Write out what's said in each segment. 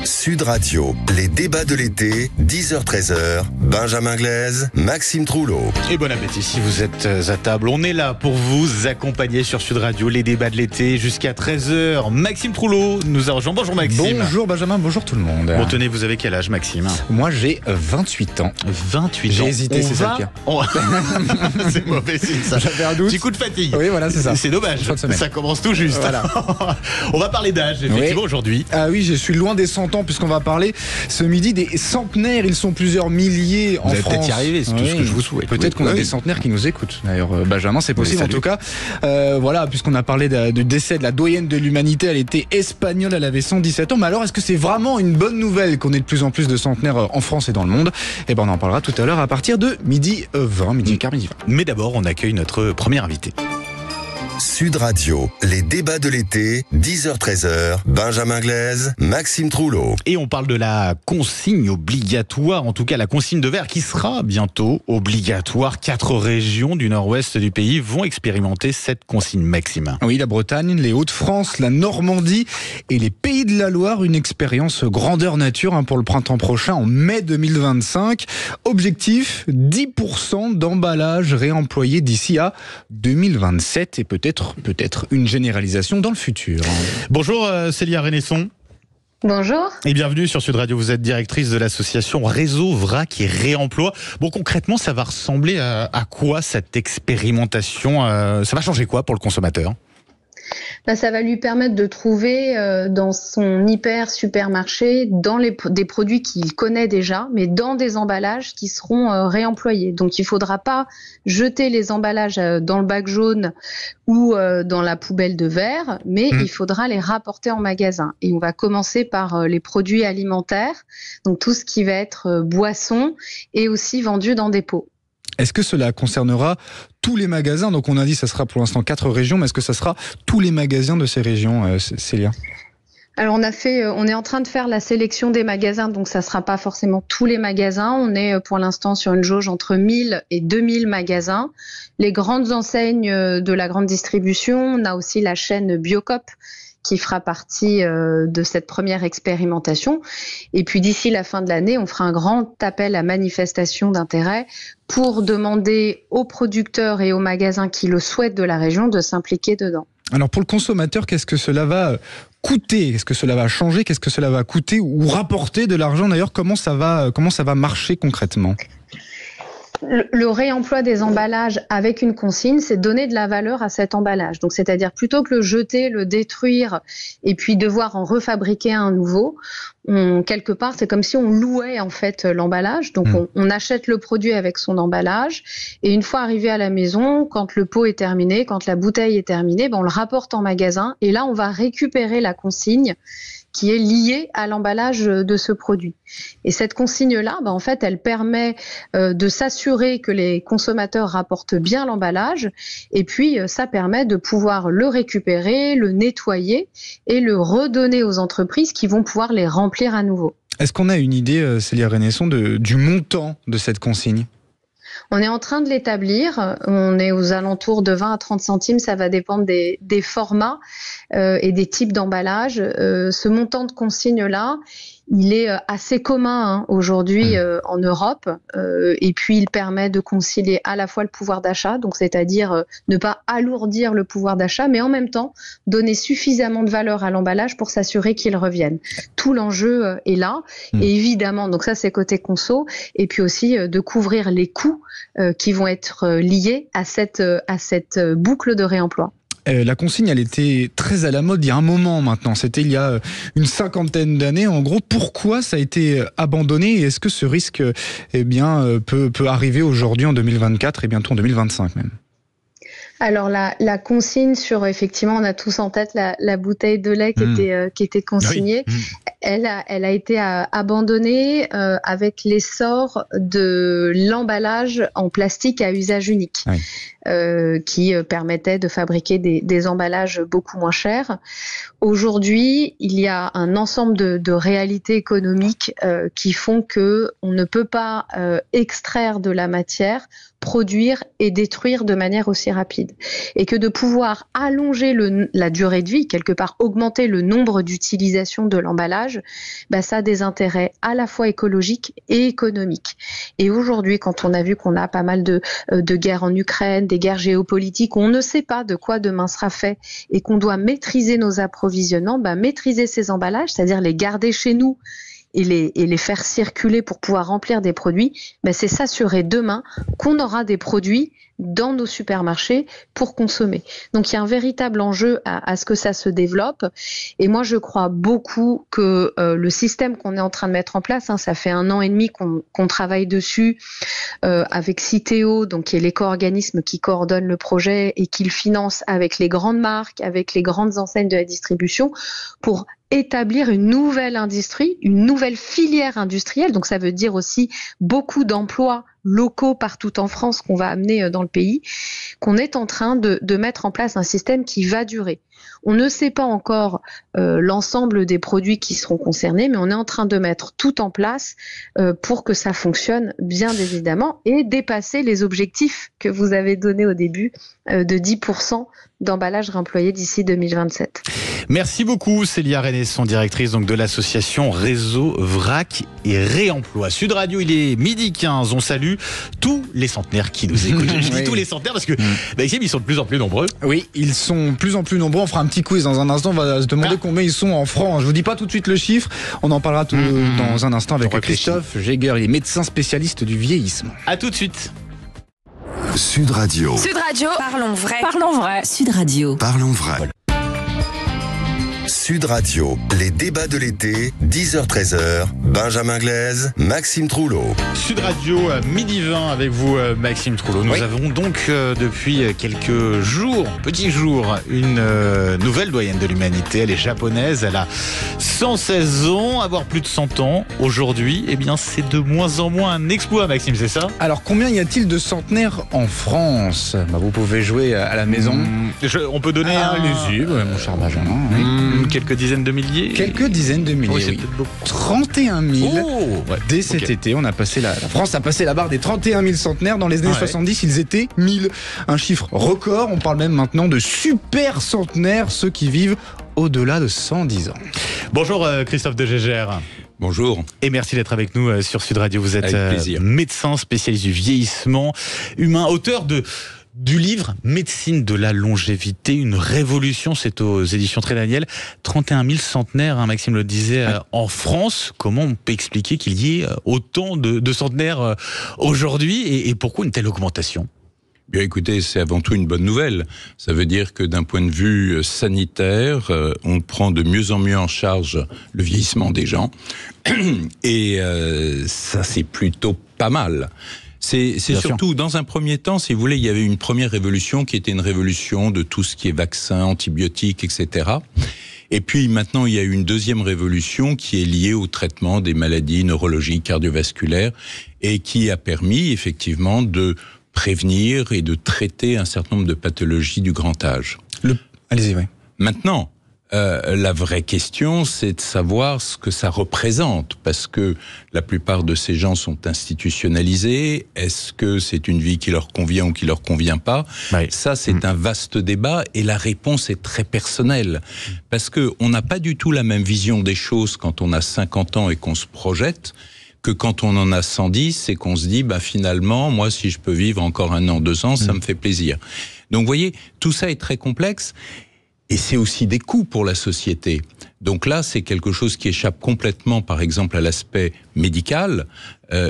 Sud Radio, les débats de l'été, 10h-13h, Benjamin Glaise, Maxime Trouleau. Et bon appétit si vous êtes à table. On est là pour vous accompagner sur Sud Radio, les débats de l'été jusqu'à 13h. Maxime Trouleau nous a rejoint. Bonjour Maxime. Bonjour Benjamin, bonjour tout le monde. Bon tenez, vous avez quel âge Maxime? Moi j'ai 28 ans. 28 ans. J'ai hésité, c'est ça le pire. C'est mauvais signe ça. J'avais un doute. Petit coup de fatigue. Oui voilà, c'est ça. C'est dommage, ça commence tout juste. Voilà. On va parler d'âge effectivement aujourd'hui. Ah oui, je suis loin des 100 ans puisqu'on va parler ce midi des centenaires. Ils sont plusieurs milliers en France. Vous allez peut-être y arriver, c'est tout ce que je vous souhaite. Peut-être qu'on a des centenaires qui nous écoutent. D'ailleurs, Benjamin, c'est possible en tout cas. Voilà, puisqu'on a parlé du décès de la doyenne de l'humanité, elle était espagnole, elle avait 117 ans. Mais alors, est-ce que c'est vraiment une bonne nouvelle qu'on ait de plus en plus de centenaires en France et dans le monde? Eh ben, on en parlera tout à l'heure à partir de midi 20, midi 15, midi 20. Mais d'abord, on accueille notre premier invité. Sud Radio, les débats de l'été, 10h-13h, Benjamin Glaise, Maxime Trouleau. Et on parle de la consigne obligatoire, en tout cas la consigne de verre qui sera bientôt obligatoire. 4 régions du nord-ouest du pays vont expérimenter cette consigne, Maxime. Oui, la Bretagne, les Hauts-de-France, la Normandie et les Pays de la Loire. Une expérience grandeur nature pour le printemps prochain, en mai 2025. Objectif, 10% d'emballage réemployé d'ici à 2027 et peut-être une généralisation dans le futur. Bonjour Célia Renesson. Bonjour. Et bienvenue sur Sud Radio. Vous êtes directrice de l'association Réseau Vrac et Réemploi. Bon, concrètement, ça va ressembler à quoi cette expérimentation? Ça va changer quoi pour le consommateur? Ça va lui permettre de trouver dans son hyper supermarché des produits qu'il connaît déjà, mais dans des emballages qui seront réemployés. Donc il ne faudra pas jeter les emballages dans le bac jaune ou dans la poubelle de verre, mais il faudra les rapporter en magasin. Et on va commencer par les produits alimentaires, donc tout ce qui va être boisson et aussi vendu dans des pots. Est-ce que cela concernera tous les magasins? Donc on a dit que ça sera pour l'instant 4 régions, mais est-ce que ça sera tous les magasins de ces régions, Célia? Alors on est en train de faire la sélection des magasins, donc ça sera pas forcément tous les magasins. On est pour l'instant sur une jauge entre 1000 et 2000 magasins. Les grandes enseignes de la grande distribution, on a aussi la chaîne Biocoop qui fera partie de cette première expérimentation. Et puis d'ici la fin de l'année, on fera un grand appel à manifestation d'intérêt pour demander aux producteurs et aux magasins qui le souhaitent de la région de s'impliquer dedans. Alors pour le consommateur, qu'est-ce que cela va coûter? Est-ce que cela va changer? Qu'est-ce que cela va coûter ou rapporter de l'argent? D'ailleurs, comment ça va marcher concrètement? Le réemploi des emballages avec une consigne, c'est donner de la valeur à cet emballage. Donc, c'est-à-dire plutôt que le jeter, le détruire et puis devoir en refabriquer un nouveau, quelque part, c'est comme si on louait en fait l'emballage. Donc, on achète le produit avec son emballage et une fois arrivé à la maison, quand le pot est terminé, quand la bouteille est terminée, on le rapporte en magasin et là, on va récupérer la consigne qui est liée à l'emballage de ce produit. Et cette consigne-là, en fait, elle permet de s'assurer que les consommateurs rapportent bien l'emballage et puis ça permet de pouvoir le récupérer, le nettoyer et le redonner aux entreprises qui vont pouvoir les remplir à nouveau. Est-ce qu'on a une idée, Célia Renesson, du montant de cette consigne ? On est en train de l'établir, on est aux alentours de 20 à 30 centimes, ça va dépendre des formats et des types d'emballage. Ce montant de consigne-là, il est assez commun aujourd'hui en Europe et puis il permet de concilier à la fois le pouvoir d'achat, donc c'est-à-dire ne pas alourdir le pouvoir d'achat, mais en même temps donner suffisamment de valeur à l'emballage pour s'assurer qu'il revienne. Tout l'enjeu est là et évidemment, donc ça c'est côté conso, et puis aussi de couvrir les coûts qui vont être liés à cette boucle de réemploi. La consigne, elle était très à la mode il y a un moment maintenant. C'était il y a une 50aine d'années. En gros, pourquoi ça a été abandonné et est-ce que ce risque peut arriver aujourd'hui en 2024 et bientôt en 2025 même? Alors la consigne sur, effectivement, on a tous en tête la bouteille de lait qui était consignée. Oui. Elle a été abandonnée avec l'essor de l'emballage en plastique à usage unique. Oui. Qui permettait de fabriquer des emballages beaucoup moins chers. Aujourd'hui, il y a un ensemble de réalités économiques qui font que on ne peut pas extraire de la matière, produire et détruire de manière aussi rapide. Et que de pouvoir allonger la durée de vie, quelque part augmenter le nombre d'utilisations de l'emballage, emballage, ça a des intérêts à la fois écologiques et économiques. Et aujourd'hui, quand on a vu qu'on a pas mal de guerres en Ukraine, des guerres géopolitiques, on ne sait pas de quoi demain sera fait et qu'on doit maîtriser nos approvisionnements, maîtriser ces emballages, c'est-à-dire les garder chez nous et les faire circuler pour pouvoir remplir des produits, c'est s'assurer demain qu'on aura des produits dans nos supermarchés pour consommer. Donc il y a un véritable enjeu à ce que ça se développe. Et moi je crois beaucoup que le système qu'on est en train de mettre en place, ça fait 1 an et demi qu'on travaille dessus avec Citeo, donc qui est l'éco-organisme qui coordonne le projet et qui le finance avec les grandes marques, avec les grandes enseignes de la distribution, pour établir une nouvelle industrie, une nouvelle filière industrielle. Donc ça veut dire aussi beaucoup d'emplois locaux partout en France qu'on va amener dans le pays, qu'on est en train de mettre en place un système qui va durer. On ne sait pas encore l'ensemble des produits qui seront concernés, mais on est en train de mettre tout en place pour que ça fonctionne bien évidemment et dépasser les objectifs que vous avez donnés au début de 10% d'emballage réemployé d'ici 2027. Merci beaucoup Célia Renesson, directrice donc de l'association Réseau Vrac et Réemploi. Sud Radio, il est 12h15. On salue tous les centenaires qui nous écoutent. Je dis tous les centenaires parce que ils sont de plus en plus nombreux. Oui, ils sont de plus en plus nombreux. On fera un petit quiz dans un instant. On va se demander combien ils sont en francs. Je vous dis pas tout de suite le chiffre. On en parlera dans un instant avec Christophe Jäger. Il est médecin spécialiste du vieillissement. À tout de suite. Sud Radio. Sud Radio, parlons vrai. Parlons vrai. Sud Radio. Parlons vrai. Sud Radio, les débats de l'été, 10h-13h, Benjamin Glaise, Maxime Trouleau. Sud Radio, 12h20 avec vous, Maxime Trouleau. Nous avons donc depuis quelques jours, petits jours, une nouvelle doyenne de l'humanité. Elle est japonaise, elle a 116 ans, avoir plus de 100 ans. Aujourd'hui, c'est de moins en moins un exploit, Maxime, c'est ça ? Alors, combien y a-t-il de centenaires en France ? Vous pouvez jouer à la maison. On peut donner allez-y, mon cher Benjamin. Quelques dizaines de milliers. Quelques dizaines de milliers. Oui. 31 000. Dès cet été, la France a passé la barre des 31 000 centenaires. Dans les années 70, ils étaient 1000. Un chiffre record. On parle même maintenant de super centenaires, ceux qui vivent au-delà de 110 ans. Bonjour Christophe de Gégère. Bonjour. Et merci d'être avec nous sur Sud Radio. Vous êtes médecin spécialiste du vieillissement humain, auteur du livre Médecine de la longévité, une révolution, c'est aux éditions Trédaniel. 31 000 centenaires, Maxime le disait, en France. Comment on peut expliquer qu'il y ait autant de centenaires aujourd'hui et pourquoi une telle augmentation ? Bien écoutez, c'est avant tout une bonne nouvelle. Ça veut dire que d'un point de vue sanitaire, on prend de mieux en mieux en charge le vieillissement des gens. Et ça, c'est plutôt pas mal. C'est surtout, dans un premier temps, si vous voulez, il y avait une première révolution qui était une révolution de tout ce qui est vaccins, antibiotiques, etc. Et puis maintenant, il y a eu une deuxième révolution qui est liée au traitement des maladies neurologiques, cardiovasculaires, et qui a permis effectivement de prévenir et de traiter un certain nombre de pathologies du grand âge. Allez-y, oui. Maintenant, la vraie question, c'est de savoir ce que ça représente, parce que la plupart de ces gens sont institutionnalisés. Est-ce que c'est une vie qui leur convient ou qui leur convient pas ? Ça, c'est un vaste débat, et la réponse est très personnelle, parce que on n'a pas du tout la même vision des choses quand on a 50 ans et qu'on se projette, que quand on en a 110 et qu'on se dit, finalement, moi, si je peux vivre encore 1 an, 2 ans, ça me fait plaisir. Donc, vous voyez, tout ça est très complexe. Et c'est aussi des coûts pour la société. Donc là, c'est quelque chose qui échappe complètement, par exemple, à l'aspect médical.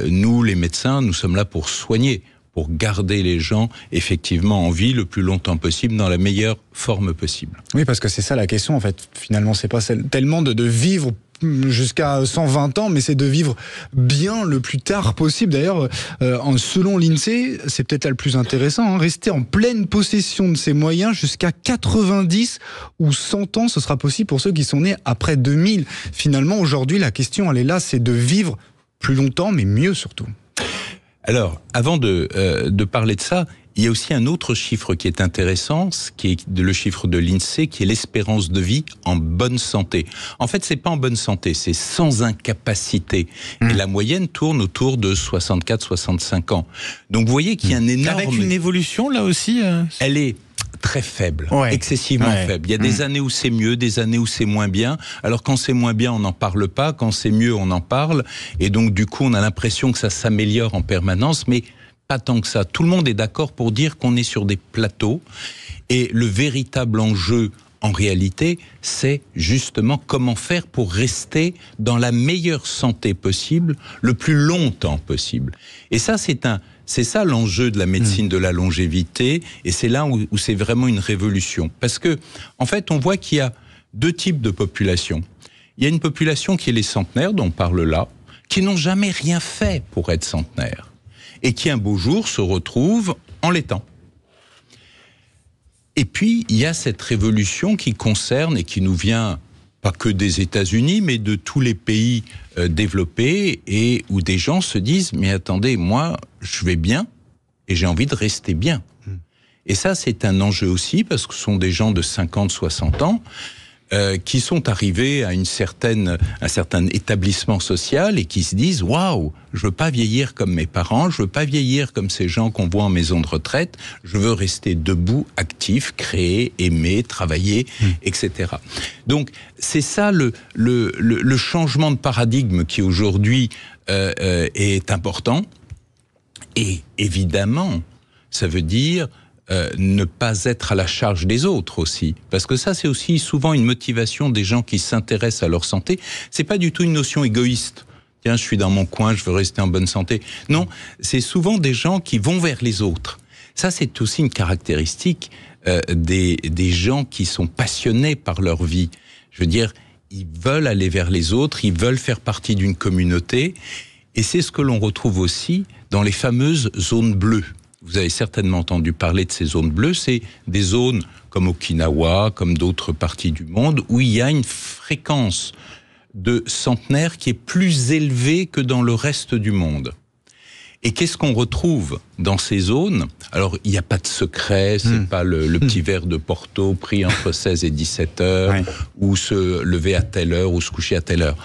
Nous, les médecins, nous sommes là pour soigner, pour garder les gens, effectivement, en vie le plus longtemps possible, dans la meilleure forme possible. Oui, parce que c'est ça la question, en fait. Finalement, c'est pas tellement de vivre jusqu'à 120 ans, mais c'est de vivre bien le plus tard possible. D'ailleurs, selon l'INSEE, c'est peut-être là le plus intéressant, rester en pleine possession de ses moyens jusqu'à 90 ou 100 ans, ce sera possible pour ceux qui sont nés après 2000. Finalement, aujourd'hui, la question, elle est là, c'est de vivre plus longtemps, mais mieux surtout. Alors, avant de parler de ça, il y a aussi un autre chiffre qui est intéressant, qui est le chiffre de l'INSEE, qui est l'espérance de vie en bonne santé. En fait, c'est pas en bonne santé, c'est sans incapacité. Et la moyenne tourne autour de 64-65 ans. Donc, vous voyez qu'il y a un énorme... Avec une évolution, là aussi Elle est très faible, excessivement faible. Il y a des années où c'est mieux, des années où c'est moins bien. Alors quand c'est moins bien, on n'en parle pas. Quand c'est mieux, on en parle. Et donc du coup, on a l'impression que ça s'améliore en permanence, mais pas tant que ça. Tout le monde est d'accord pour dire qu'on est sur des plateaux. Et le véritable enjeu, en réalité, c'est justement comment faire pour rester dans la meilleure santé possible, le plus longtemps possible. Et ça, c'est ça l'enjeu de la médecine de la longévité, et c'est là où c'est vraiment une révolution. Parce que, en fait, on voit qu'il y a deux types de populations. Il y a une population qui est les centenaires, dont on parle là, qui n'ont jamais rien fait pour être centenaires, et qui un beau jour se retrouvent en l'étant. Et puis, il y a cette révolution qui concerne et qui nous vient pas que des États-Unis, mais de tous les pays développés, et où des gens se disent « Mais attendez, moi, je vais bien et j'ai envie de rester bien. » Et ça, c'est un enjeu aussi, parce que ce sont des gens de 50, 60 ans qui sont arrivés à un certain établissement social et qui se disent « Waouh, je veux pas vieillir comme mes parents, je veux pas vieillir comme ces gens qu'on voit en maison de retraite, je veux rester debout, actif, créer, aimer, travailler, etc. » Donc, c'est ça le changement de paradigme qui aujourd'hui est important. Et évidemment, ça veut dire ne pas être à la charge des autres aussi. Parce que ça, c'est aussi souvent une motivation des gens qui s'intéressent à leur santé. C'est pas du tout une notion égoïste. Tiens, je suis dans mon coin, je veux rester en bonne santé. Non, c'est souvent des gens qui vont vers les autres. Ça, c'est aussi une caractéristique des gens qui sont passionnés par leur vie. Je veux dire, ils veulent aller vers les autres, ils veulent faire partie d'une communauté. Et c'est ce que l'on retrouve aussi dans les fameuses zones bleues. Vous avez certainement entendu parler de ces zones bleues. C'est des zones comme Okinawa, comme d'autres parties du monde, où il y a une fréquence de centenaires qui est plus élevée que dans le reste du monde. Et qu'est-ce qu'on retrouve dans ces zones? Alors, il n'y a pas de secret, c'est pas le petit verre de Porto pris entre 16 et 17 heures, ou se lever à telle heure, ou se coucher à telle heure.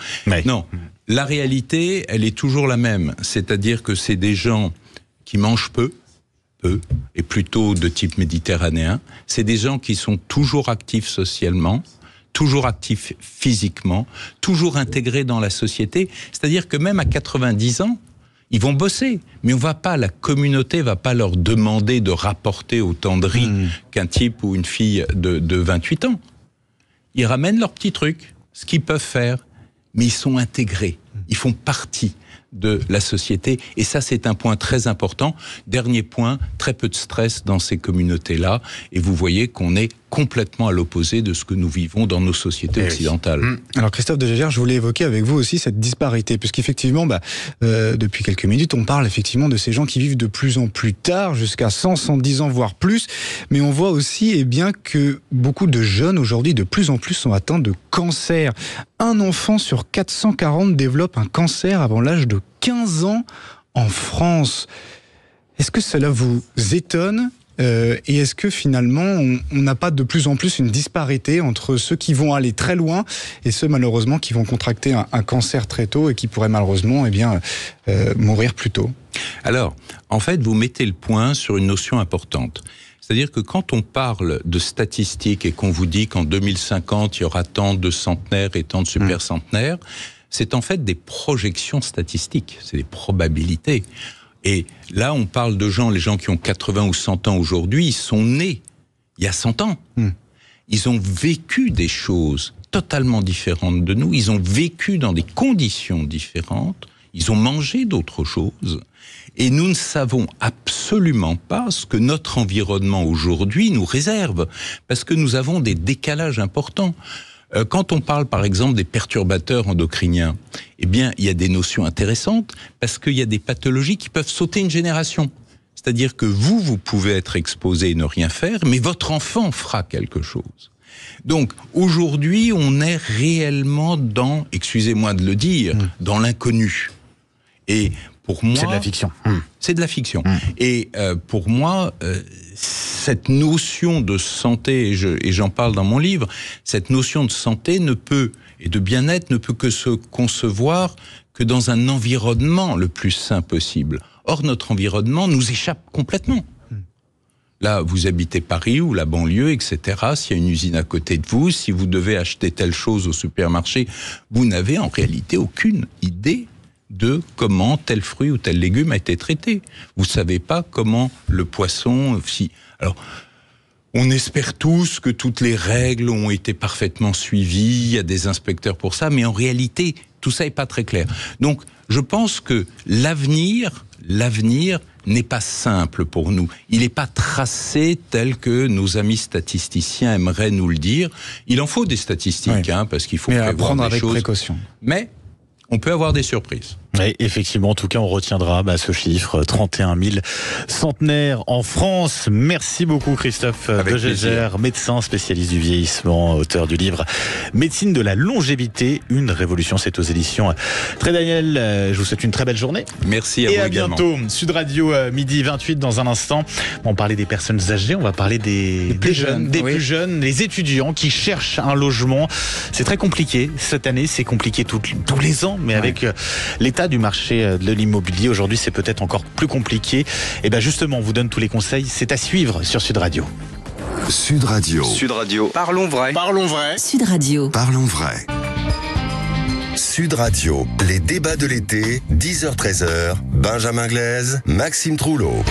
Non, la réalité, elle est toujours la même. C'est-à-dire que c'est des gens qui mangent peu, et plutôt de type méditerranéen. C'est des gens qui sont toujours actifs socialement, toujours actifs physiquement, toujours intégrés dans la société. C'est-à-dire que même à 90 ans, ils vont bosser, mais la communauté va pas leur demander de rapporter autant de riz qu'un type ou une fille de 28 ans. Ils ramènent leurs petits trucs, ce qu'ils peuvent faire, mais ils sont intégrés, ils font partie de la société, et ça, c'est un point très important. Dernier point, très peu de stress dans ces communautés-là, et vous voyez qu'on est complètement à l'opposé de ce que nous vivons dans nos sociétés occidentales. Alors Christophe Dejagières, je voulais évoquer avec vous aussi cette disparité, puisqu'effectivement, depuis quelques minutes, on parle effectivement de ces gens qui vivent de plus en plus tard, jusqu'à 100, 110 ans, voire plus, mais on voit aussi que beaucoup de jeunes aujourd'hui, de plus en plus, sont atteints de cancer. Un enfant sur 440 développe un cancer avant l'âge de 15 ans en France. Est-ce que cela vous étonne ? Et est-ce que finalement on n'a pas de plus en plus une disparité entre ceux qui vont aller très loin et ceux malheureusement qui vont contracter un cancer très tôt et qui pourraient malheureusement mourir plus tôt? Alors, en fait, vous mettez le point sur une notion importante. C'est-à-dire que quand on parle de statistiques et qu'on vous dit qu'en 2050, il y aura tant de centenaires et tant de supercentenaires, c'est en fait des projections statistiques, c'est des probabilités. Et là, on parle de gens, les gens qui ont 80 ou 100 ans aujourd'hui, ils sont nés il y a 100 ans. Ils ont vécu des choses totalement différentes de nous, ils ont vécu dans des conditions différentes, ils ont mangé d'autres choses. Et nous ne savons absolument pas ce que notre environnement aujourd'hui nous réserve, parce que nous avons des décalages importants. Quand on parle, par exemple, des perturbateurs endocriniens, eh bien, il y a des notions intéressantes, parce qu'il y a des pathologies qui peuvent sauter une génération. C'est-à-dire que vous pouvez être exposé et ne rien faire, mais votre enfant fera quelque chose. Donc, aujourd'hui, on est réellement dans, excusez-moi de le dire, dans l'inconnu. Et pour moi... C'est de la fiction. C'est de la fiction. Et pour moi... cette notion de santé, et j'en parle dans mon livre, cette notion de santé et de bien-être ne peut que se concevoir que dans un environnement le plus sain possible. Or, notre environnement nous échappe complètement. Là, vous habitez Paris ou la banlieue, etc. S'il y a une usine à côté de vous, si vous devez acheter telle chose au supermarché, vous n'avez en réalité aucune idée de comment tel fruit ou tel légume a été traité. Vous ne savez pas comment le poisson... Alors, on espère tous que toutes les règles ont été parfaitement suivies, il y a des inspecteurs pour ça, mais en réalité, tout ça n'est pas très clair. Donc, je pense que l'avenir n'est pas simple pour nous. Il n'est pas tracé tel que nos amis statisticiens aimeraient nous le dire. Il en faut des statistiques, parce qu'il faut prévoir des choses. Précaution. Mais on peut avoir des surprises. Oui, effectivement, en tout cas, on retiendra ce chiffre, 31 000 centenaires en France. Merci beaucoup Christophe de Gégère, médecin spécialiste du vieillissement, auteur du livre Médecine de la longévité, une révolution. C'est aux éditions Très Daniel. Je vous souhaite une très belle journée. Merci à vous également. Et à bientôt. Sud Radio, midi 28 dans un instant. On parlait des personnes âgées, on va parler des plus jeunes, les étudiants qui cherchent un logement. C'est très compliqué cette année, c'est compliqué tous les ans, mais avec l'état du marché de l'immobilier, aujourd'hui c'est peut-être encore plus compliqué. Et bien justement, on vous donne tous les conseils, c'est à suivre sur Sud Radio. Sud Radio. Sud Radio. Parlons vrai. Parlons vrai. Sud Radio. Parlons vrai. Sud Radio, les débats de l'été, 10h-13h, Benjamin Glaise, Maxime Trouleau.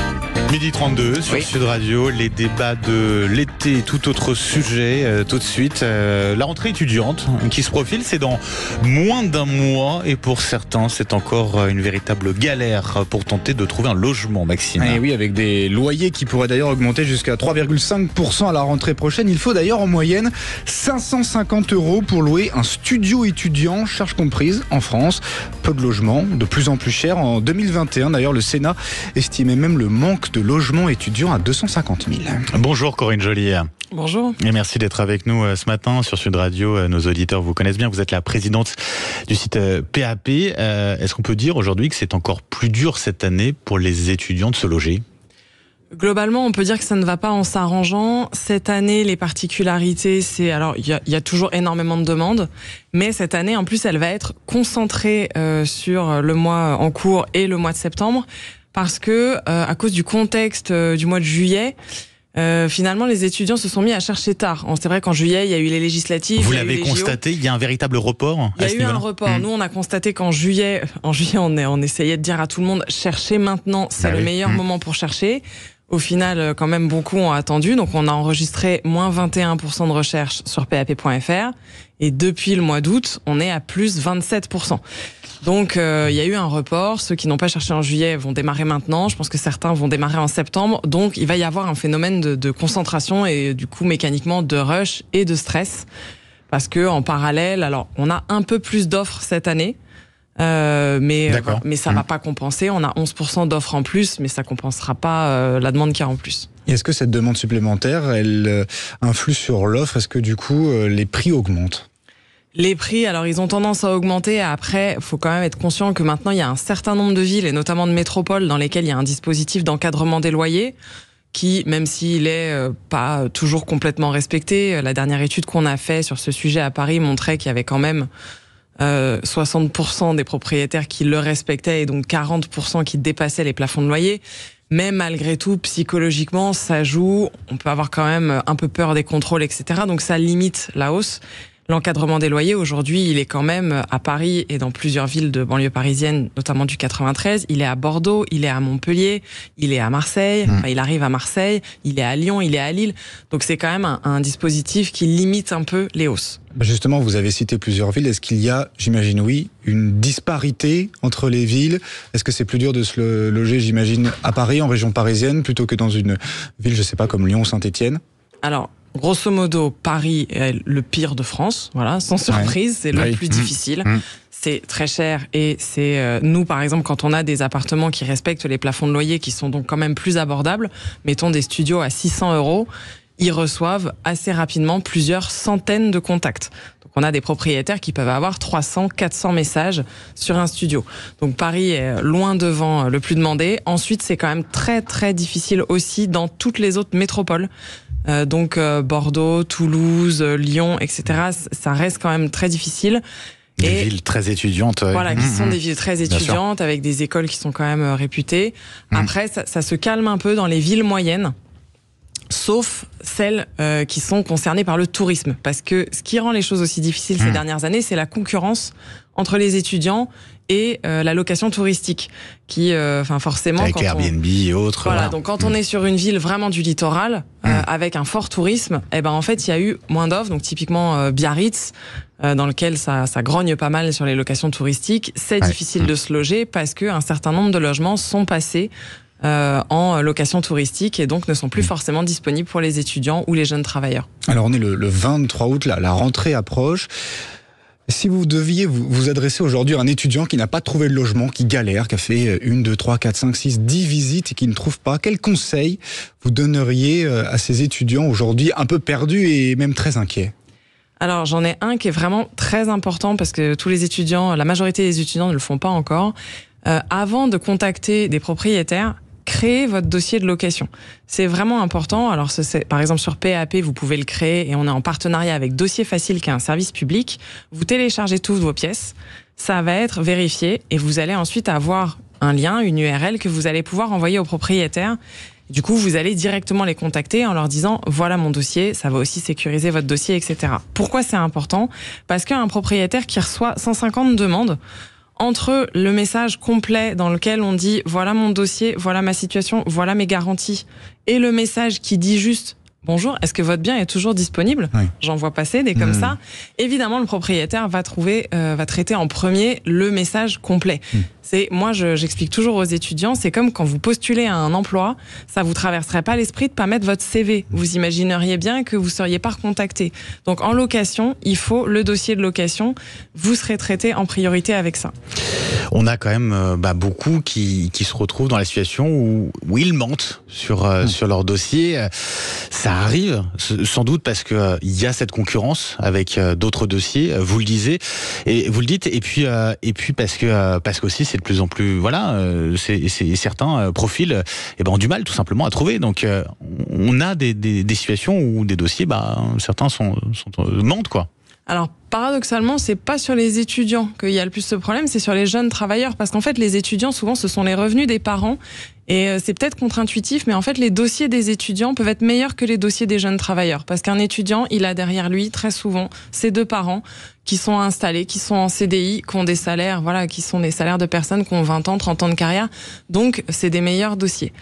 Midi 32 sur Sud Radio, les débats de l'été, tout autre sujet, tout de suite. La rentrée étudiante qui se profile, c'est dans moins d'un mois et pour certains, c'est encore une véritable galère pour tenter de trouver un logement, Maxime. Et oui, avec des loyers qui pourraient d'ailleurs augmenter jusqu'à 3,5% à la rentrée prochaine. Il faut d'ailleurs en moyenne 550 € pour louer un studio étudiant, charge comprise, en France. Peu de logements, de plus en plus chers. En 2021, d'ailleurs, le Sénat estimait même le manque de logements étudiants à 250 000. Bonjour Corinne Joly. Bonjour. Et merci d'être avec nous ce matin sur Sud Radio. Nos auditeurs vous connaissent bien. Vous êtes la présidente du site PAP. Est-ce qu'on peut dire aujourd'hui que c'est encore plus dur cette année pour les étudiants de se loger ? Globalement, on peut dire que ça ne va pas en s'arrangeant. Cette année, les particularités, alors il y a toujours énormément de demandes, mais cette année, en plus, elle va être concentrée sur le mois en cours et le mois de septembre, parce que à cause du contexte du mois de juillet, finalement, les étudiants se sont mis à chercher tard. C'est vrai qu'en juillet, il y a eu les législatives. Vous l'avez constaté, il y a un véritable report. Il y a eu un report. Nous, on a constaté qu'en juillet, on essayait de dire à tout le monde, cherchez maintenant, c'est le meilleur moment pour chercher. Au final, quand même, beaucoup ont attendu. Donc, on a enregistré moins 21% de recherche sur PAP.fr. Et depuis le mois d'août, on est à plus 27%. Donc, il y a eu un report. Ceux qui n'ont pas cherché en juillet vont démarrer maintenant. Je pense que certains vont démarrer en septembre. Donc, il va y avoir un phénomène de concentration et du coup, mécaniquement, de rush et de stress. Parce que en parallèle, alors, on a un peu plus d'offres cette année. Mais ça va pas compenser. On a 11% d'offres en plus, mais ça compensera pas la demande qu'il y a en plus. Et est-ce que cette demande supplémentaire, elle influe sur l'offre ? Est-ce que du coup, les prix augmentent ? Les prix, alors ils ont tendance à augmenter. Après, faut quand même être conscient que maintenant il y a un certain nombre de villes et notamment de métropoles dans lesquelles il y a un dispositif d'encadrement des loyers qui, même s'il est pas toujours complètement respecté, la dernière étude qu'on a fait sur ce sujet à Paris montrait qu'il y avait quand même 60% des propriétaires qui le respectaient et donc 40% qui dépassaient les plafonds de loyer. Mais malgré tout, psychologiquement, ça joue. On peut avoir quand même un peu peur des contrôles, etc. Donc ça limite la hausse. L'encadrement des loyers, aujourd'hui, il est quand même à Paris et dans plusieurs villes de banlieue parisienne, notamment du 93. Il est à Bordeaux, il est à Montpellier, il est à Marseille, enfin, il arrive à Marseille, il est à Lyon, il est à Lille. Donc c'est quand même un dispositif qui limite un peu les hausses. Justement, vous avez cité plusieurs villes. Est-ce qu'il y a, j'imagine oui, une disparité entre les villes ? Est-ce que c'est plus dur de se loger, j'imagine, à Paris, en région parisienne, plutôt que dans une ville, je sais pas, comme Lyon, Saint-Étienne ? Alors, grosso modo, Paris est le pire de France, voilà, sans surprise, c'est le plus difficile. C'est très cher et c'est nous, par exemple, quand on a des appartements qui respectent les plafonds de loyer, qui sont donc quand même plus abordables, mettons des studios à 600 €, ils reçoivent assez rapidement plusieurs centaines de contacts. Donc on a des propriétaires qui peuvent avoir 300, 400 messages sur un studio. Donc Paris est loin devant le plus demandé. Ensuite, c'est quand même très très difficile aussi dans toutes les autres métropoles. Donc Bordeaux, Toulouse, Lyon, etc. Ça reste quand même très difficile. Des villes très étudiantes. Voilà, qui sont des villes très étudiantes, avec des écoles qui sont quand même réputées. Après, ça se calme un peu dans les villes moyennes. sauf celles qui sont concernées par le tourisme. Parce que ce qui rend les choses aussi difficiles ces dernières années, c'est la concurrence entre les étudiants et la location touristique, qui, forcément, avec Airbnb et autres. Voilà, donc quand on est sur une ville vraiment du littoral, avec un fort tourisme, en fait, il y a eu moins d'offres. Donc typiquement Biarritz, dans lequel ça grogne pas mal sur les locations touristiques, c'est difficile de se loger parce que un certain nombre de logements sont passés en location touristique et donc ne sont plus forcément disponibles pour les étudiants ou les jeunes travailleurs. Alors on est le 23 août, la rentrée approche. Si vous deviez vous adresser aujourd'hui à un étudiant qui n'a pas trouvé de logement, qui galère, qui a fait 1, 2, 3, 4, 5, 6, 10 visites et qui ne trouve pas, quel conseil vous donneriez à ces étudiants aujourd'hui un peu perdus et même très inquiets ? Alors j'en ai un qui est vraiment très important parce que tous les étudiants, la majorité des étudiants ne le font pas encore. Avant de contacter des propriétaires, créez votre dossier de location. C'est vraiment important. Alors, par exemple, sur PAP, vous pouvez le créer et on est en partenariat avec Dossier Facile, qui est un service public. Vous téléchargez toutes vos pièces. Ça va être vérifié et vous allez ensuite avoir un lien, une URL que vous allez pouvoir envoyer aux propriétaires. Du coup, vous allez directement les contacter en leur disant « Voilà mon dossier, ça va aussi sécuriser votre dossier, etc. » Pourquoi c'est important ? Parce qu'un propriétaire qui reçoit 150 demandes, entre le message complet dans lequel on dit « Voilà mon dossier, voilà ma situation, voilà mes garanties » et le message qui dit juste « Bonjour, est-ce que votre bien est toujours disponible ?» J'en vois passer des comme ça. Évidemment, le propriétaire va traiter en premier le message complet. Moi, j'explique toujours aux étudiants, c'est comme quand vous postulez à un emploi, ça vous traverserait pas l'esprit de pas mettre votre CV. Vous imagineriez bien que vous seriez pas recontacté. Donc, en location, il faut le dossier de location. Vous serez traité en priorité avec ça. On a quand même beaucoup qui se retrouvent dans la situation où ils mentent sur leur dossier. Ça arrive, sans doute parce que il y a cette concurrence avec d'autres dossiers. Vous le disiez et vous le dites. Et puis parce qu'aussi c'est de plus en plus c'est certains profils ont du mal tout simplement à trouver. Donc on a des situations où des dossiers certains mentent quoi. Alors, paradoxalement, c'est pas sur les étudiants qu'il y a le plus ce problème, c'est sur les jeunes travailleurs. Parce qu'en fait, les étudiants, souvent, ce sont les revenus des parents. Et c'est peut-être contre-intuitif, mais en fait, les dossiers des étudiants peuvent être meilleurs que les dossiers des jeunes travailleurs. Parce qu'un étudiant, il a derrière lui, très souvent, ses deux parents qui sont installés, qui sont en CDI, qui ont des salaires, qui sont des salaires de personnes qui ont 20 ans, 30 ans de carrière. Donc, c'est des meilleurs dossiers.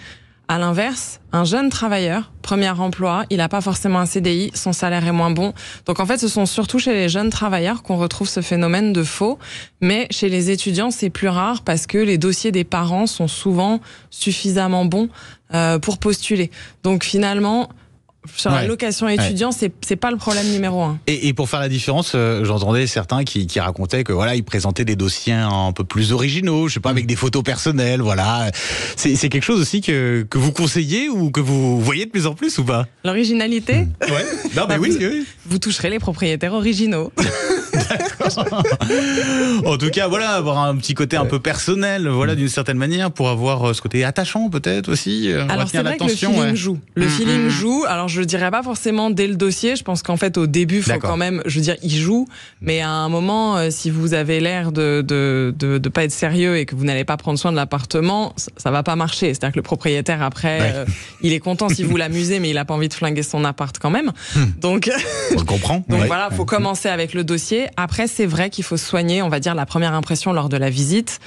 À l'inverse, un jeune travailleur, premier emploi, il n'a pas forcément un CDI, son salaire est moins bon. Donc en fait, ce sont surtout chez les jeunes travailleurs qu'on retrouve ce phénomène de faux. Mais chez les étudiants, c'est plus rare parce que les dossiers des parents sont souvent suffisamment bons pour postuler. Donc finalement, sur la location étudiant, c'est pas le problème numéro 1. Et pour faire la différence, j'entendais certains qui racontaient que ils présentaient des dossiers un peu plus originaux, je sais pas, avec des photos personnelles, C'est quelque chose aussi que vous conseillez ou que vous voyez de plus en plus ou pas ? L'originalité ? Ouais. Non, mais oui. Vous toucherez les propriétaires originaux. D'accord. En tout cas, avoir un petit côté un peu personnel, d'une certaine manière, pour avoir ce côté attachant peut-être aussi. Alors c'est vrai que le feeling joue. Le feeling joue. Alors je dirais pas forcément dès le dossier. Je pense qu'en fait au début, il faut quand même, il joue. Mais à un moment, si vous avez l'air de pas être sérieux et que vous n'allez pas prendre soin de l'appartement, ça va pas marcher. C'est-à-dire que le propriétaire après, il est content si vous l'amusez, mais il a pas envie de flinguer son appart quand même. Donc on le comprend. Donc faut commencer avec le dossier. Après, c'est vrai qu'il faut soigner, on va dire, la première impression lors de la visite.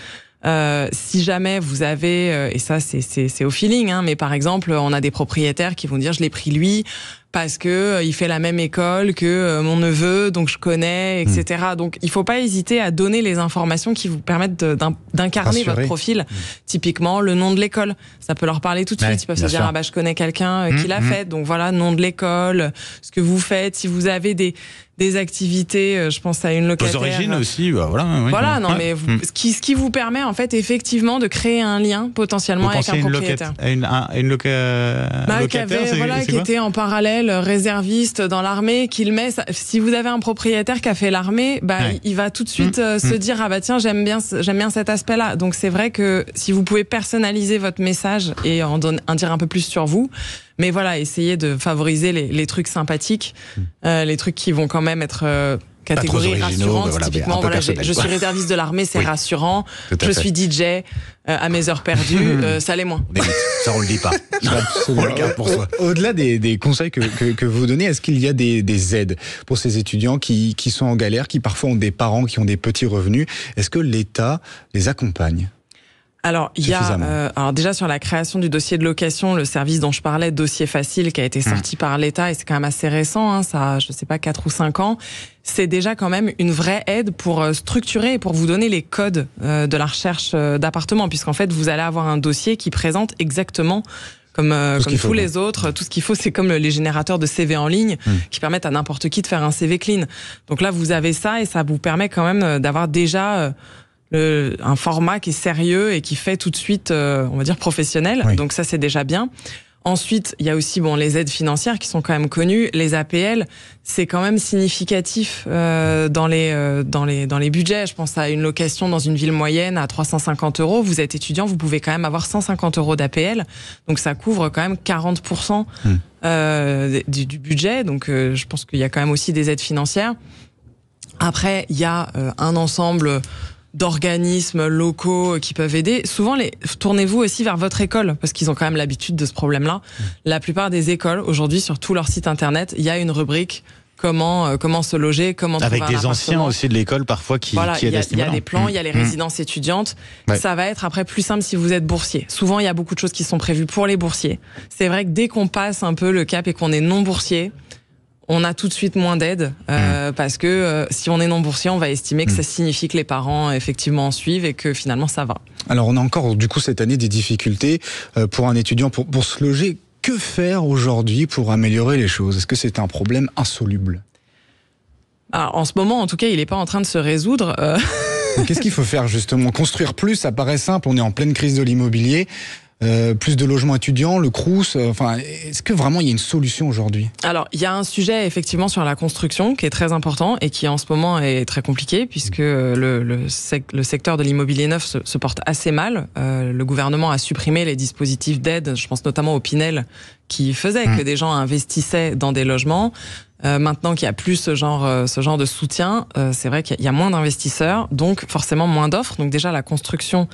Si jamais vous avez, et ça c'est au feeling, mais par exemple, on a des propriétaires qui vont dire je l'ai pris lui parce que il fait la même école que mon neveu, donc je connais, etc. Donc il faut pas hésiter à donner les informations qui vous permettent d'incarner votre profil. Typiquement le nom de l'école, ça peut leur parler tout de suite. Ils peuvent se dire je connais quelqu'un qui l'a fait, donc nom de l'école, ce que vous faites, si vous avez des activités, je pense à une locataire. Vos origines aussi, mais ce qui vous permet en fait effectivement de créer un lien potentiellement avec un propriétaire. Une locataire, qui était en parallèle réserviste dans l'armée, qu'il met. Si vous avez un propriétaire qui a fait l'armée, il va tout de suite se dire tiens j'aime bien cet aspect-là. Donc c'est vrai que si vous pouvez personnaliser votre message et en dire un peu plus sur vous. Mais essayez de favoriser les trucs sympathiques, les trucs qui vont quand même être catégorie rassurante. Typiquement, je suis réserviste de l'armée, c'est rassurant. Je suis DJ à mes heures perdues, ça l'est moins. Ça, on le dit pas. On le garde pour soi. Au-delà des conseils que vous donnez, est-ce qu'il y a des aides pour ces étudiants qui sont en galère, qui parfois ont des parents qui ont des petits revenus? Est-ce que l'État les accompagne? Alors, il y a, alors déjà sur la création du dossier de location, le service dont je parlais, Dossier Facile, qui a été sorti par l'État, et c'est quand même assez récent, hein, ça, je sais pas, 4 ou 5 ans, c'est déjà quand même une vraie aide pour structurer et pour vous donner les codes de la recherche d'appartements, puisqu'en fait, vous allez avoir un dossier qui présente exactement comme tous les autres. Tout ce qu'il faut, c'est comme les générateurs de CV en ligne qui permettent à n'importe qui de faire un CV clean. Donc là, vous avez ça et ça vous permet quand même d'avoir déjà un format qui est sérieux et qui fait tout de suite, on va dire, professionnel. Oui. Donc ça, c'est déjà bien. Ensuite, il y a aussi les aides financières qui sont quand même connues. Les APL, c'est quand même significatif dans les budgets. Je pense à une location dans une ville moyenne à 350 €. Vous êtes étudiant, vous pouvez quand même avoir 150 € d'APL. Donc ça couvre quand même 40% du budget. Donc je pense qu'il y a quand même aussi des aides financières. Après, il y a un ensemble d'organismes locaux qui peuvent aider. Souvent, tournez-vous aussi vers votre école, parce qu'ils ont quand même l'habitude de ce problème-là. La plupart des écoles, aujourd'hui, sur tout leur site internet, il y a une rubrique comment se loger, comment trouver un appartement. Avec des anciens aussi de l'école, parfois, qui aident à ce niveau-là. Il y a des plans, il y a les résidences étudiantes. Ouais. Ça va être après plus simple si vous êtes boursier. Souvent, il y a beaucoup de choses qui sont prévues pour les boursiers. C'est vrai que dès qu'on passe un peu le cap et qu'on est non boursier, on a tout de suite moins d'aide parce que si on est non boursier, on va estimer que ça signifie que les parents effectivement en suivent et que finalement ça va. Alors on a encore du coup cette année des difficultés pour un étudiant pour se loger. Que faire aujourd'hui pour améliorer les choses? Est-ce que c'est un problème insoluble? Alors, en ce moment, en tout cas, il n'est pas en train de se résoudre. Qu'est-ce qu'il faut faire justement? Construire plus, ça paraît simple, on est en pleine crise de l'immobilier. Plus de logements étudiants, le Crous, est-ce que vraiment il y a une solution aujourd'hui? Alors, il y a un sujet effectivement sur la construction qui est très important et qui en ce moment est très compliqué puisque le secteur de l'immobilier neuf se porte assez mal. Le gouvernement a supprimé les dispositifs d'aide, je pense notamment au Pinel, qui faisait que des gens investissaient dans des logements. Maintenant qu'il y a plus ce genre de soutien, c'est vrai qu'il y a moins d'investisseurs, donc forcément moins d'offres. Donc déjà la construction,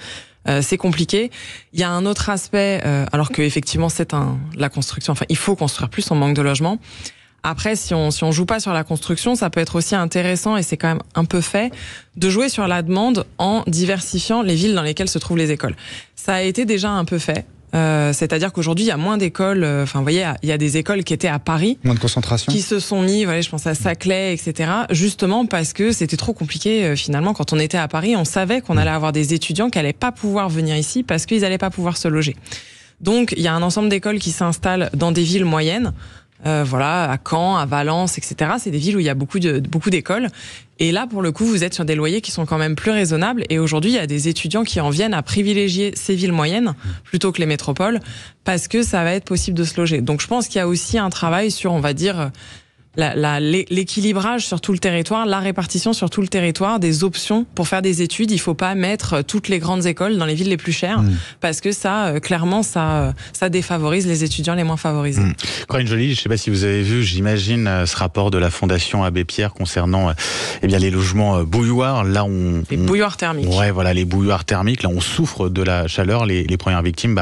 c'est compliqué. Il y a un autre aspect, alors que effectivement la construction. Enfin, il faut construire plus, on manque de logements. Après, si on joue pas sur la construction, ça peut être aussi intéressant, et c'est quand même un peu fait, de jouer sur la demande en diversifiant les villes dans lesquelles se trouvent les écoles. Ça a été déjà un peu fait. C'est-à-dire qu'aujourd'hui, il y a moins d'écoles. Enfin, vous voyez, il y a des écoles qui étaient à Paris, moins de concentration, qui se sont mis. Voilà, je pense à Saclay, etc. Justement parce que c'était trop compliqué. Finalement, quand on était à Paris, on savait qu'on allait avoir des étudiants qui allaient pas pouvoir venir ici parce qu'ils allaient pas pouvoir se loger. Donc, il y a un ensemble d'écoles qui s'installent dans des villes moyennes. Voilà, à Caen, à Valence, etc. C'est des villes où il y a beaucoup d'écoles. Et là, pour le coup, vous êtes sur des loyers qui sont quand même plus raisonnables. Et aujourd'hui, il y a des étudiants qui en viennent à privilégier ces villes moyennes plutôt que les métropoles parce que ça va être possible de se loger. Donc, je pense qu'il y a aussi un travail sur, on va dire, l'équilibrage sur tout le territoire, la répartition sur tout le territoire des options pour faire des études. Il faut pas mettre toutes les grandes écoles dans les villes les plus chères parce que ça, clairement, ça défavorise les étudiants les moins favorisés. Corinne Joly, je sais pas si vous avez vu, j'imagine, ce rapport de la Fondation Abbé Pierre concernant les logements bouilloires. Là, les bouilloires thermiques. Ouais, voilà, les bouilloires thermiques. Là, on souffre de la chaleur. Les premières victimes,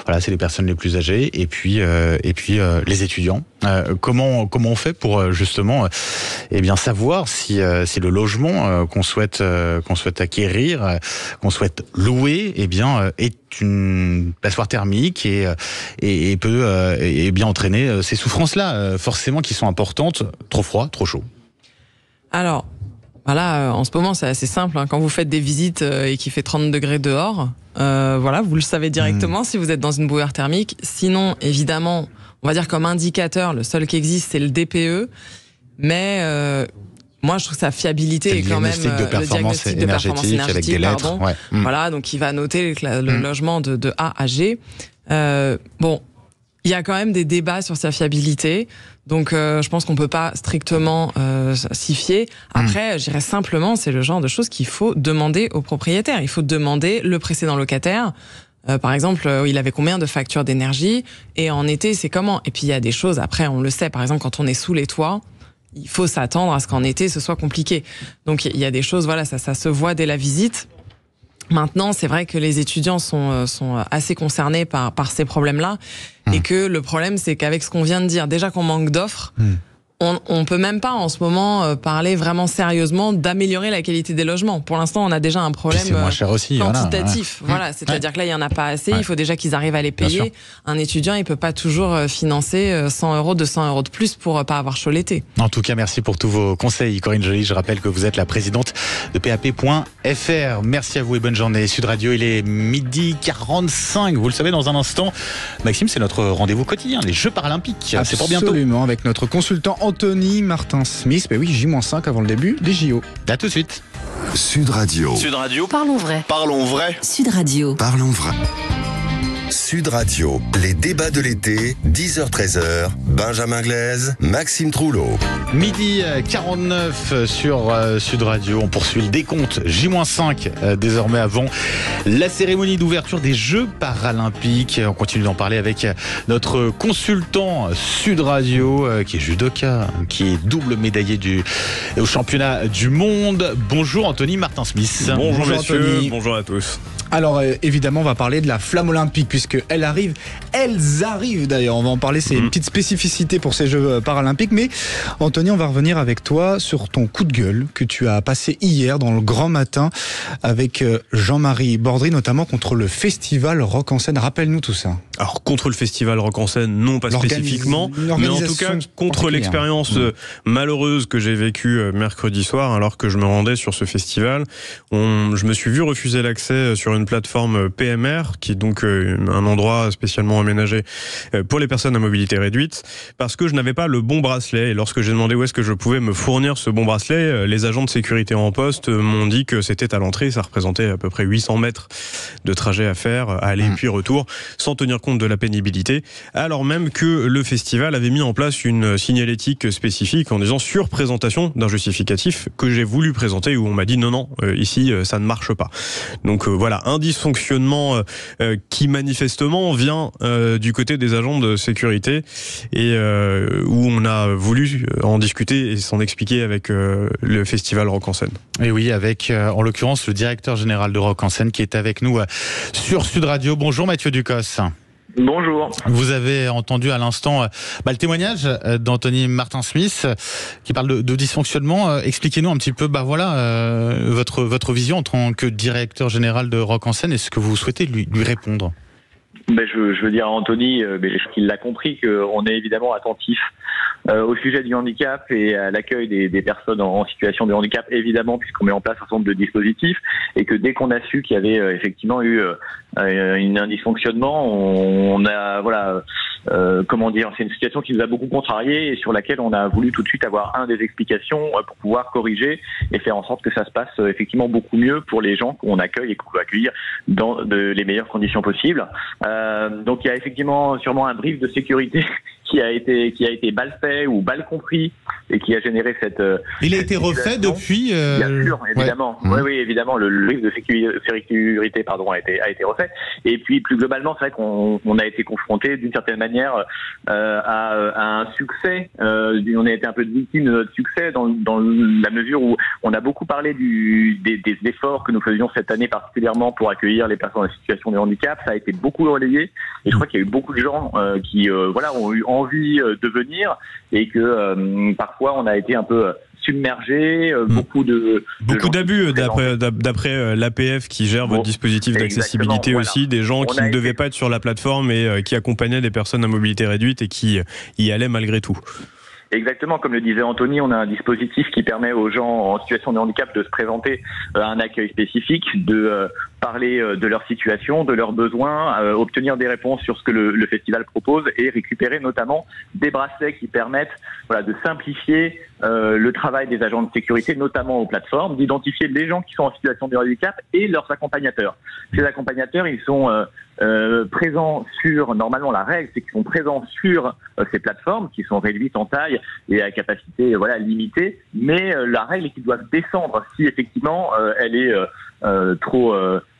voilà, c'est les personnes les plus âgées et puis les étudiants. Comment on fait pour justement savoir si le logement qu'on souhaite acquérir, qu'on souhaite louer, est une passoire thermique et peut entraîner ces souffrances-là, forcément, qui sont importantes, trop froid, trop chaud. Alors, voilà, en ce moment, c'est assez simple. Quand vous faites des visites et qu'il fait 30 degrés dehors, voilà, vous le savez directement si vous êtes dans une bouilloire thermique. Sinon, évidemment, on va dire comme indicateur, le seul qui existe, c'est le DPE. Mais moi, je trouve que sa fiabilité est quand même le diagnostic de performance énergétique avec des lettres. Ouais. Voilà, donc il va noter le logement de A à G. Bon, il y a quand même des débats sur sa fiabilité. Donc, je pense qu'on peut pas strictement s'y fier. Après, je dirais simplement, c'est le genre de choses qu'il faut demander au propriétaire. Il faut demander le précédent locataire. Par exemple, il avait combien de factures d'énergie et en été, c'est comment? Et puis, il y a des choses, après, on le sait, par exemple, quand on est sous les toits, il faut s'attendre à ce qu'en été ce soit compliqué. Donc il y a des choses, voilà, ça se voit dès la visite. Maintenant, c'est vrai que les étudiants sont assez concernés par ces problèmes-là, et que le problème, c'est qu'avec ce qu'on vient de dire, déjà qu'on manque d'offres, on peut même pas en ce moment parler vraiment sérieusement d'améliorer la qualité des logements. Pour l'instant, on a déjà un problème moins cher aussi, quantitatif. Voilà, c'est-à-dire que là, il y en a pas assez. Il faut déjà qu'ils arrivent à les payer. Un étudiant, il peut pas toujours financer 100 €, 200 € de plus pour pas avoir chaud l'été. En tout cas, merci pour tous vos conseils, Corinne Joly. Je rappelle que vous êtes la présidente de PAP.fr. Merci à vous et bonne journée. Sud Radio, il est 12h45. Vous le savez, dans un instant, Maxime, c'est notre rendez-vous quotidien, les Jeux paralympiques. C'est pour bientôt. Absolument, avec notre consultant Anthony Martin-Smith. Oui, J-5 avant le début des JO. À tout de suite. Sud Radio. Sud Radio. Parlons vrai. Parlons vrai. Sud Radio. Parlons vrai. Sud Radio, les débats de l'été, 10h-13h, Benjamin Glaise, Maxime Trouleau. 12h49 sur Sud Radio. On poursuit le décompte. J-5 désormais avant la cérémonie d'ouverture des Jeux paralympiques. On continue d'en parler avec notre consultant Sud Radio qui est judoka, qui est double médaillé au championnat du monde. Bonjour Anthony Martin-Smith. Bonjour messieurs, Anthony. bonjour à tous. Alors évidemment, on va parler de la flamme olympique puisqu'elles arrivent d'ailleurs. On va en parler, c'est une petite spécificité pour ces Jeux paralympiques. Mais Anthony, on va revenir avec toi sur ton coup de gueule que tu as passé hier dans le Grand Matin avec Jean-Marie Bordry, notamment contre le festival Rock en Seine. Rappelle-nous tout ça. Alors contre le festival Rock en Seine, non pas spécifiquement, mais en tout cas contre l'expérience malheureuse que j'ai vécue mercredi soir alors que je me rendais sur ce festival. Je me suis vu refuser l'accès sur une plateforme PMR, qui est donc un endroit spécialement aménagé pour les personnes à mobilité réduite, parce que je n'avais pas le bon bracelet. Et lorsque j'ai demandé où est-ce que je pouvais me fournir ce bon bracelet, les agents de sécurité en poste m'ont dit que c'était à l'entrée. Ça représentait à peu près 800 mètres de trajet à faire, à aller puis retour, sans tenir compte de la pénibilité, alors même que le festival avait mis en place une signalétique spécifique en disant sur présentation d'un justificatif que j'ai voulu présenter, où on m'a dit non, ici ça ne marche pas. Donc voilà, un dysfonctionnement qui manifestement vient du côté des agents de sécurité et où on a voulu en discuter et s'en expliquer avec le festival Rock en Seine. Et oui, avec en l'occurrence le directeur général de Rock en Seine qui est avec nous sur Sud Radio. Bonjour Mathieu Ducos. Bonjour. Vous avez entendu à l'instant le témoignage d'Anthony Martin-Smith qui parle de dysfonctionnement. Expliquez-nous un petit peu votre vision en tant que directeur général de Rock en Seine et ce que vous souhaitez lui répondre. Je veux dire à Anthony qu'il l'a compris, qu'on est évidemment attentif au sujet du handicap et à l'accueil des personnes en situation de handicap, évidemment, puisqu'on met en place un certain nombre de dispositifs, et que dès qu'on a su qu'il y avait effectivement eu un dysfonctionnement, on a c'est une situation qui nous a beaucoup contrariés et sur laquelle on a voulu tout de suite avoir des explications pour pouvoir corriger et faire en sorte que ça se passe effectivement beaucoup mieux pour les gens qu'on accueille et qu'on veut accueillir dans les meilleures conditions possibles. Donc il y a effectivement sûrement un brief de sécurité qui a été mal fait ou mal compris et qui a généré cette. Il a été refait depuis. Bien sûr, évidemment. Ouais. Oui, évidemment, le brief de sécurité, a été refait. Et puis plus globalement, c'est vrai qu'on a été confronté d'une certaine manière à un succès. On a été un peu victime de notre succès dans la mesure où on a beaucoup parlé des efforts que nous faisions cette année particulièrement pour accueillir les personnes en situation de handicap. Ça a été beaucoup relayé et je crois qu'il y a eu beaucoup de gens qui ont eu envie de venir et que parfois on a été un peu submergé, beaucoup d'abus d'après l'APF qui gère votre dispositif d'accessibilité aussi, des gens qui ne devaient pas être sur la plateforme et qui accompagnaient des personnes à mobilité réduite et qui y allaient malgré tout. Exactement, comme le disait Anthony, on a un dispositif qui permet aux gens en situation de handicap de se présenter à un accueil spécifique, de parler de leur situation, de leurs besoins, obtenir des réponses sur ce que le festival propose et récupérer notamment des bracelets qui permettent de simplifier le travail des agents de sécurité, notamment aux plateformes, d'identifier les gens qui sont en situation de handicap et leurs accompagnateurs. Ces accompagnateurs, ils sont présents normalement la règle, c'est qu'ils sont présents sur ces plateformes qui sont réduites en taille et à capacité limitée, mais la règle est qu'ils doivent descendre si effectivement elle est trop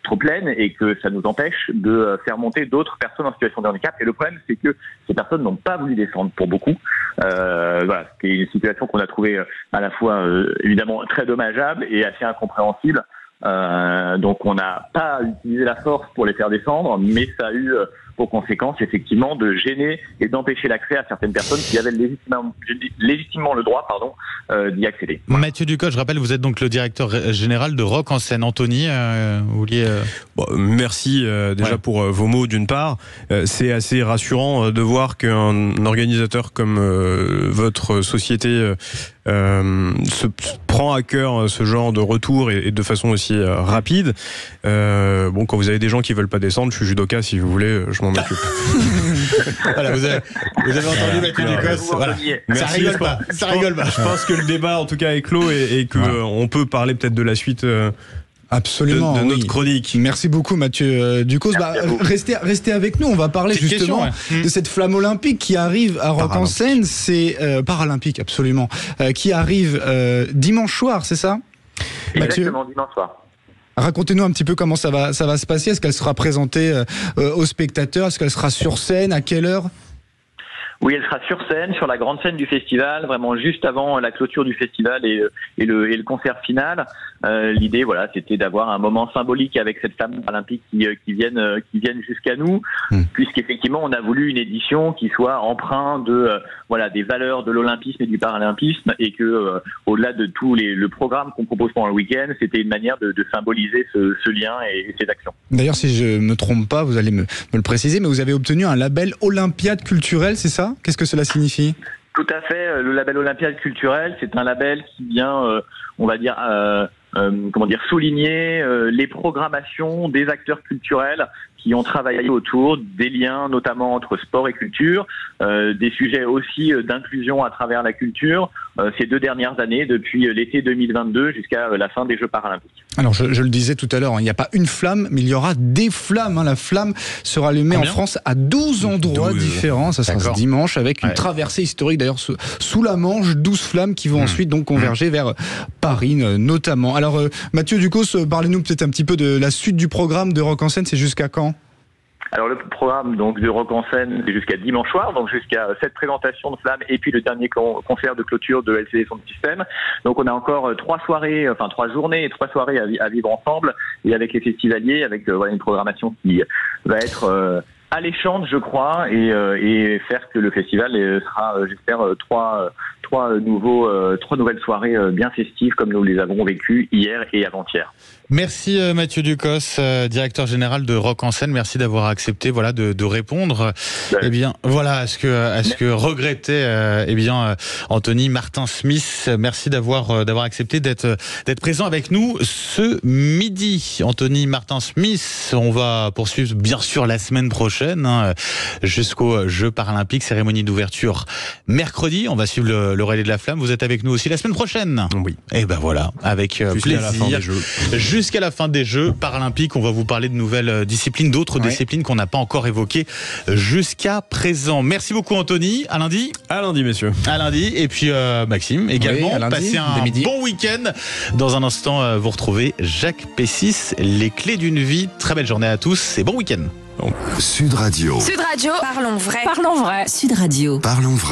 trop pleine et que ça nous empêche de faire monter d'autres personnes en situation de handicap. Et le problème, c'est que ces personnes n'ont pas voulu descendre pour beaucoup. Voilà, c'est une situation qu'on a trouvée à la fois évidemment très dommageable et assez incompréhensible. Donc on n'a pas utilisé la force pour les faire descendre, mais ça a eu pour conséquence effectivement de gêner et d'empêcher l'accès à certaines personnes qui avaient légitimement le droit d'y accéder. Voilà. Mathieu Ducos, je rappelle, vous êtes donc le directeur général de Rock en scène. Anthony, vous vouliez... Merci déjà pour vos mots d'une part. C'est assez rassurant de voir qu'un organisateur comme votre société se prend à cœur ce genre de retour et de façon aussi rapide. Quand vous avez des gens qui veulent pas descendre, je suis judoka, si vous voulez, je m'en occupe. Voilà, vous avez entendu Mathieu Ducos. Voilà. Ça rigole pas. Je pense que le débat en tout cas est clos et que on peut parler peut-être de la suite. Absolument, de notre chronique. Merci beaucoup Mathieu Ducos. Restez avec nous, on va parler justement de cette flamme olympique qui arrive à Rock en scène. C'est paralympique, absolument, qui arrive dimanche soir, c'est ça Exactement, dimanche soir. Racontez-nous un petit peu comment ça va se passer. Est-ce qu'elle sera présentée aux spectateurs? Est-ce qu'elle sera sur scène? À quelle heure? Oui, elle sera sur scène, sur la grande scène du festival, vraiment juste avant la clôture du festival et le concert final. L'idée, voilà, c'était d'avoir un moment symbolique avec cette flamme olympique qui viennent jusqu'à nous, puisqu'effectivement, on a voulu une édition qui soit empreinte de des valeurs de l'olympisme et du paralympisme, et que au-delà de tout le programme qu'on propose pendant le week-end, c'était une manière de symboliser ce lien et ces actions. D'ailleurs, si je me trompe pas, vous allez me le préciser, mais vous avez obtenu un label Olympiade culturelle, c'est ça? Qu'est-ce que cela signifie? Tout à fait. Le label Olympiade culturelle, c'est un label qui vient, souligner les programmations des acteurs culturels qui ont travaillé autour des liens, notamment entre sport et culture, des sujets aussi d'inclusion à travers la culture, ces 2 dernières années, depuis l'été 2022 jusqu'à la fin des Jeux paralympiques. Alors, je le disais tout à l'heure, il n'y a pas une flamme, mais il y aura des flammes. La flamme sera allumée en France à 12 endroits différents. Ça sera ce dimanche, avec une traversée historique, d'ailleurs, sous la Manche, 12 flammes qui vont ensuite donc converger vers Paris, notamment. Alors, Mathieu Ducos, parlez-nous peut-être un petit peu de la suite du programme de Rock en scène. C'est jusqu'à quand? Alors le programme donc de Rock en scène, c'est jusqu'à dimanche soir, donc jusqu'à cette présentation de flammes et puis le dernier concert de clôture de LCD Sound System. Donc on a encore 3 journées et 3 soirées à vivre ensemble, et avec les festivaliers, avec une programmation qui va être alléchante, je crois, et faire que le festival sera, j'espère, trois nouvelles soirées bien festives comme nous les avons vécues hier et avant-hier. Merci Mathieu Ducos, directeur général de Rock en scène. Merci d'avoir accepté de répondre à ce que regrettait Anthony Martin-Smith. Merci d'avoir accepté d'être présent avec nous ce midi. Anthony Martin-Smith, on va poursuivre bien sûr la semaine prochaine jusqu'aux Jeux paralympiques, cérémonie d'ouverture mercredi. On va suivre le relais de la flamme. Vous êtes avec nous aussi la semaine prochaine? Oui. Et voilà, avec plaisir. Jusqu'à la fin des Jeux paralympiques, on va vous parler de nouvelles disciplines, d'autres disciplines qu'on n'a pas encore évoquées jusqu'à présent. Merci beaucoup Anthony, à lundi. À lundi messieurs. À lundi, et puis Maxime également. Passez un bon week-end. Dans un instant, vous retrouvez Jacques Pessis, les clés d'une vie. Très belle journée à tous et bon week-end. Sud Radio. Sud Radio. Parlons vrai. Parlons vrai. Sud Radio. Parlons vrai.